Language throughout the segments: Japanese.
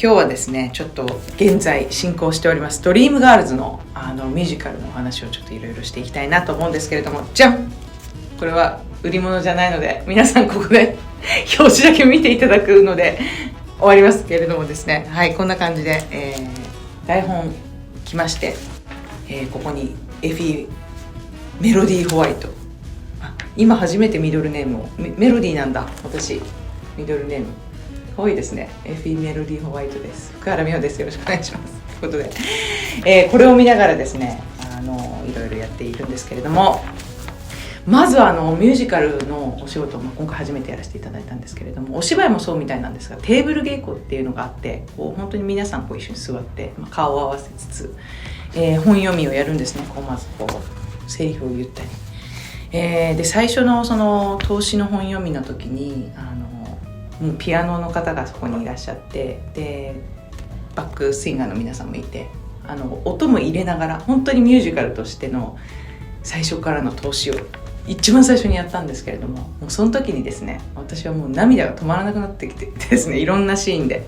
今日はですね、ちょっと現在進行しておりますドリームガールズのミュージカルのお話をちょっといろいろしていきたいなと思うんですけれども、じゃん！これは売り物じゃないので、皆さんここで表紙だけ見ていただくので終わりますけれどもですね、はい、こんな感じで、台本来まして、ここにエフィー・メロディー・ホワイト、今初めてミドルネームをメロディーなんだ、私ミドルネーム多いですね。エフィー・メロディー・ホワイトです。福原美穂です。よろしくお願いします。ということで、これを見ながらですね、いろいろやっているんですけれども、まずはミュージカルのお仕事を、今回初めてやらせていただいたんですけれども、お芝居もそうみたいなんですが、テーブル稽古っていうのがあって、こう本当に皆さん一緒に座って、顔を合わせつつ、本読みをやるんですね。まずセリフを言ったり、で最初のその投資の本読みの時にもうピアノの方がそこにいらっしゃって、でバックシンガーの皆さんもいて、音も入れながら本当にミュージカルとしての最初からの投資を一番最初にやったんですけれども、もうその時にですね、私はもう涙が止まらなくなってきてですね、いろんなシーンで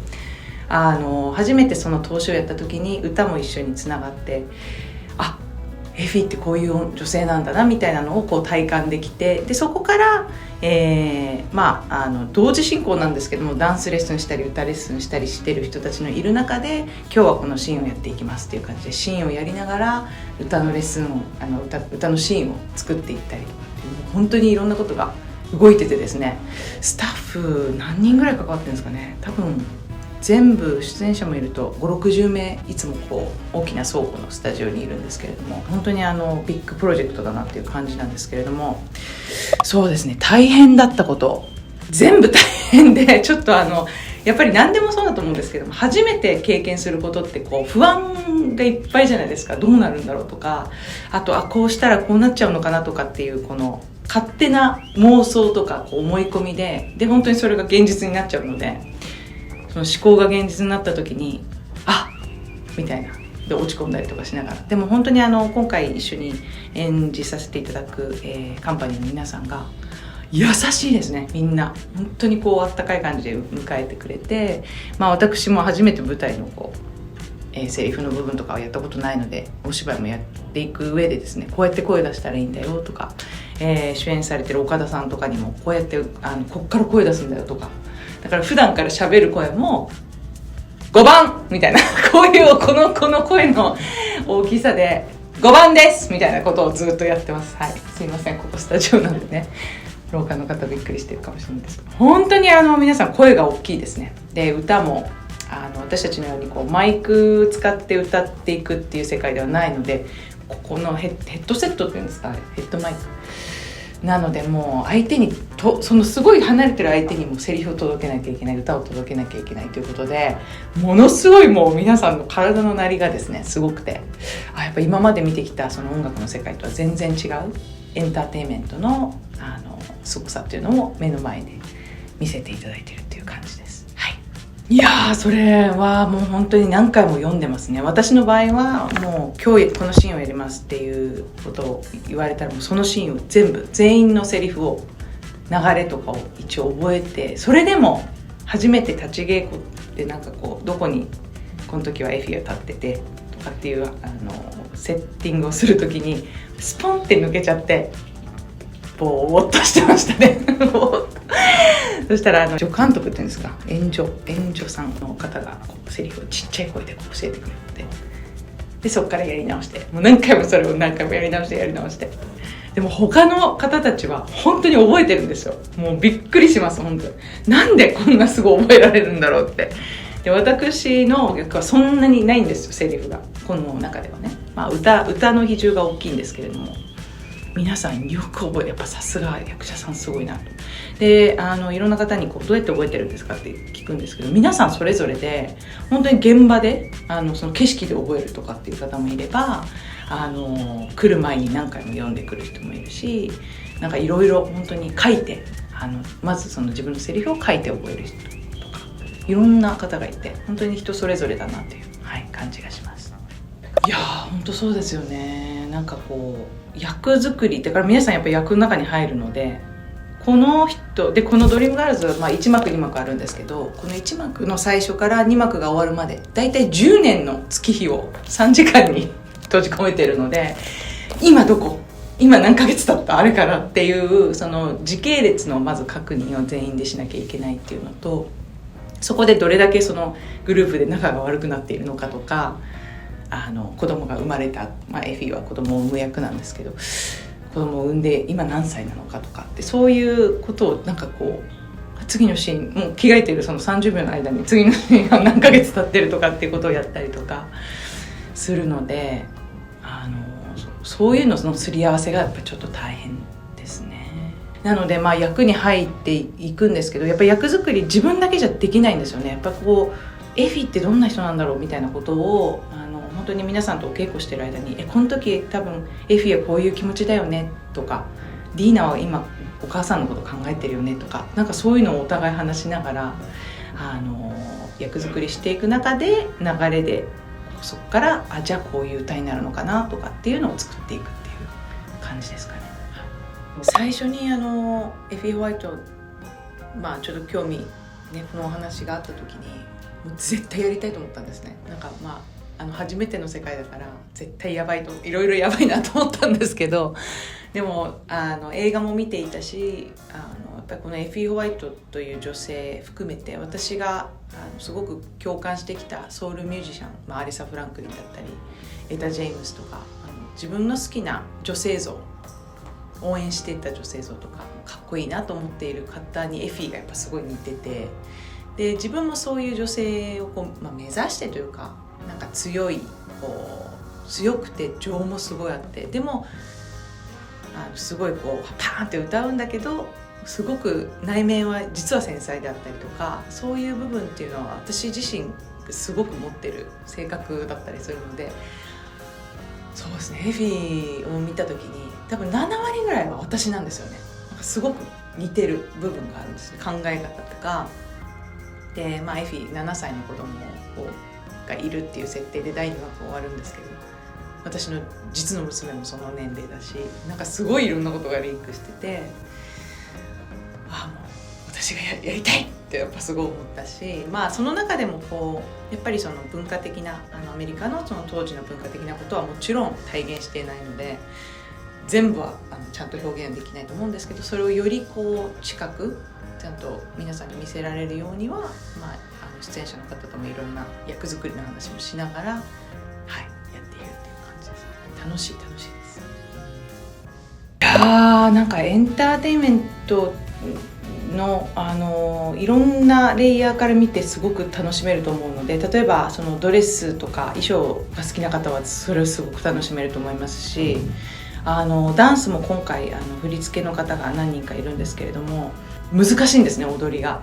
初めてその投資をやった時に歌も一緒につながって、エフィーってこういう女性なんだなみたいなのをこう体感できて、でそこから、同時進行なんですけども、ダンスレッスンしたり歌レッスンしたりしてる人たちのいる中で、今日はこのシーンをやっていきますっていう感じでシーンをやりながら歌のレッスンを歌のシーンを作っていったりとかっていう、本当にいろんなことが動いててですね、スタッフ何人ぐらい関わってるんですかね。多分全部出演者もいると5、60名いつも大きな倉庫のスタジオにいるんですけれども、本当にビッグプロジェクトだなっていう感じなんですけれども、そうですね、大変だったこと全部大変で、ちょっとやっぱり何でもそうだと思うんですけども、初めて経験することって不安がいっぱいじゃないですか。どうなるんだろうとか、あとこうしたらこうなっちゃうのかなとかっていう、この勝手な妄想とか思い込みで本当にそれが現実になっちゃうので、その思考が現実になった時にみたいなで落ち込んだりとかしながら、でも本当に今回一緒に演じさせていただく、カンパニーの皆さんが優しいですね。みんな本当にあったかい感じで迎えてくれて、私も初めて舞台のセリフの部分とかはやったことないので、お芝居もやっていく上でですね、こうやって声出したらいいんだよとか、主演されてる岡田さんとかにもこうやってこっから声出すんだよとか、だから普段から喋る声も5番みたいなこういうこの声の大きさで5番ですみたいなことをずっとやってます。はい、すいません、ここスタジオなんでね、廊下の方びっくりしてるかもしれないですけど、本当に皆さん声が大きいですね。で歌も私たちのようにマイク使って歌っていくっていう世界ではないので、ここのヘッドセットっていうんですか、ヘッドマイクなので、もう相手にそのすごい離れてる相手にもセリフを届けなきゃいけない、歌を届けなきゃいけないということで、ものすごいもう皆さんの体の鳴りがですね、すごくて、やっぱ今まで見てきたその音楽の世界とは全然違うエンターテインメントのすごさっていうのを目の前で見せていただいているっていう感じです。はい。いやー、それはもう本当に何回も読んでますね。私の場合はもう今日このシーンをやりますっていうことを言われたら、もうそのシーンを全員のセリフを流れとかを一応覚えて、それでも初めて立ち稽古ってどこにこの時はエフィが立っててとかっていうセッティングをする時にスポンって抜けちゃってぼーっとしてましたねそしたら助監督っていうんですか、援助さんの方がセリフをちっちゃい声で教えてくれて、でそっからやり直して、もう何回もそれを何回もやり直して、でも他の方たちは本当に覚えてるんですよ。もうびっくりします。本当になんでこんなすぐ覚えられるんだろうって。で私の役はそんなにないんですよ、セリフがこの中ではね。歌の比重が大きいんですけれども、皆さんよく覚えて、やっぱさすが役者さんすごいなと。でいろんな方にどうやって覚えてるんですかって聞くんですけど、皆さんそれぞれで本当に現場でその景色で覚えるとかっていう方もいれば、来る前に何回も読んでくる人もいるし、いろいろ本当に書いてまずその自分のセリフを書いて覚える人とか、いろんな方がいて、本当に人それぞれだなという、感じがします。いやー、本当そうですよね。役作りってから皆さんやっぱ役の中に入るので、この人で、このドリームガールズは1幕2幕あるんですけど、この1幕の最初から2幕が終わるまでだいたい10年の月日を3時間に閉じ込めてるので、今どこ、今何ヶ月経ったあれからっていうその時系列のまず確認を全員でしなきゃいけないっていうのと、そこでどれだけそのグループで仲が悪くなっているのかとか、子供が生まれた、エフィは子供を産む役なんですけど、子供を産んで今何歳なのかとかって、そういうことをなんかこう次のシーン、もう着替えてるその30秒の間に次のシーンが何ヶ月経ってるとかっていうことをやったりとかするので、そういうののすり合わせがやっぱりちょっと大変ですね。なので役に入っていくんですけど、やっぱり役作り自分だけじゃできないんですよね。やっぱこうエフィってどんな人なんだろうみたいなことを本当に皆さんとお稽古してる間に、この時多分エフィはこういう気持ちだよねとか、ディーナは今お母さんのこと考えてるよねとか、なんかそういうのをお互い話しながら役作りしていく中で、流れでそこからじゃあこういう歌になるのかなとかっていうのを作っていくっていう感じですかね。最初にエフィー・ホワイト、ちょっと興味ね、このお話があった時にもう絶対やりたいと思ったんですね。なんか初めての世界だから絶対やばいと、いろいろやばいなと思ったんですけど、でも映画も見ていたし、やっぱりこのエフィー・ホワイトという女性含めて、私がすごく共感してきたソウルミュージシャン、アリサ・フランクリンだったりエタ・ジェイムスとか、自分の好きな女性像、応援していった女性像とかかっこいいなと思っている方にエフィーがやっぱすごい似てて、で自分もそういう女性を目指してというか、なんか強くて情もすごいあって、でもすごいパーンって歌うんだけど、すごく内面は実は繊細であったりとか、そういう部分っていうのは私自身すごく持ってる性格だったりするので、そうですね、エフィーを見た時に多分7割ぐらいは私なんですよね。なんかすごく似てる部分があるんですね、考え方とかで。エフィー7歳の子供がいるっていう設定で第2話終わるんですけど、私の実の娘もその年齢だし、なんかすごいいろんなことがリンクしてて、もう私がやりたいってやっぱすごい思ったし、その中でもやっぱりその文化的なアメリカのその当時の文化的なことはもちろん体現していないので、全部はちゃんと表現できないと思うんですけど、それをより近くちゃんと皆さんに見せられるようには、出演者の方ともいろんな役作りの話もしながら、やっているっていう感じです。楽しいです。いやー、なんかエンターテインメントのいろんなレイヤーから見てすごく楽しめると思うので、例えばそのドレスとか衣装が好きな方はそれをすごく楽しめると思いますし、ダンスも今回振り付けの方が何人かいるんですけれども、難しいんですね、踊りが。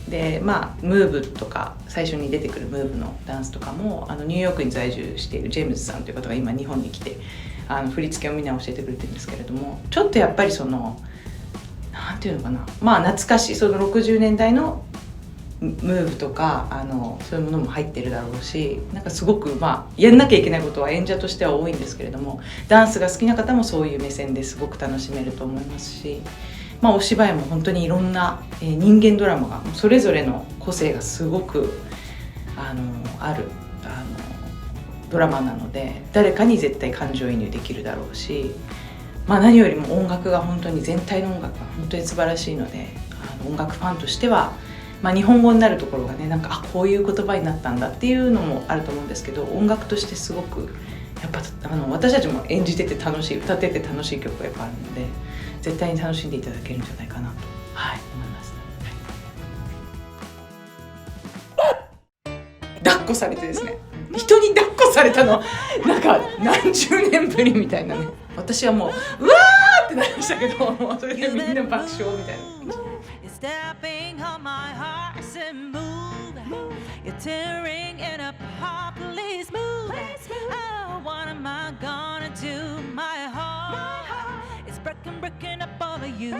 でムーブとか最初に出てくるムーブのダンスとかもニューヨークに在住しているジェームズさんという方が今日本に来て振り付けをみんな教えてくれてるんですけれども、ちょっとやっぱりそのなんていうのかな、懐かしいその60年代のムーブとかそういうものも入ってるだろうし、なんかすごくやんなきゃいけないことは演者としては多いんですけれども、ダンスが好きな方もそういう目線ですごく楽しめると思いますし、お芝居も本当にいろんな人間ドラマがそれぞれの個性がすごくあるドラマなので、誰かに絶対感情移入できるだろうし、何よりも音楽が本当に全体の音楽が本当に素晴らしいので、音楽ファンとしては、日本語になるところがね、なんかこういう言葉になったんだっていうのもあると思うんですけど、音楽としてすごくやっぱ私たちも演じてて楽しい、歌ってて楽しい曲がやっぱあるので、絶対に楽しんでいただけるんじゃないかなと、思います、抱っこされてですね、人に抱っこされたのなんか何十年ぶりみたいなね。私はもううわーってなりましたけど、もうそれでみんな爆笑みたいな。Breaking up all of you.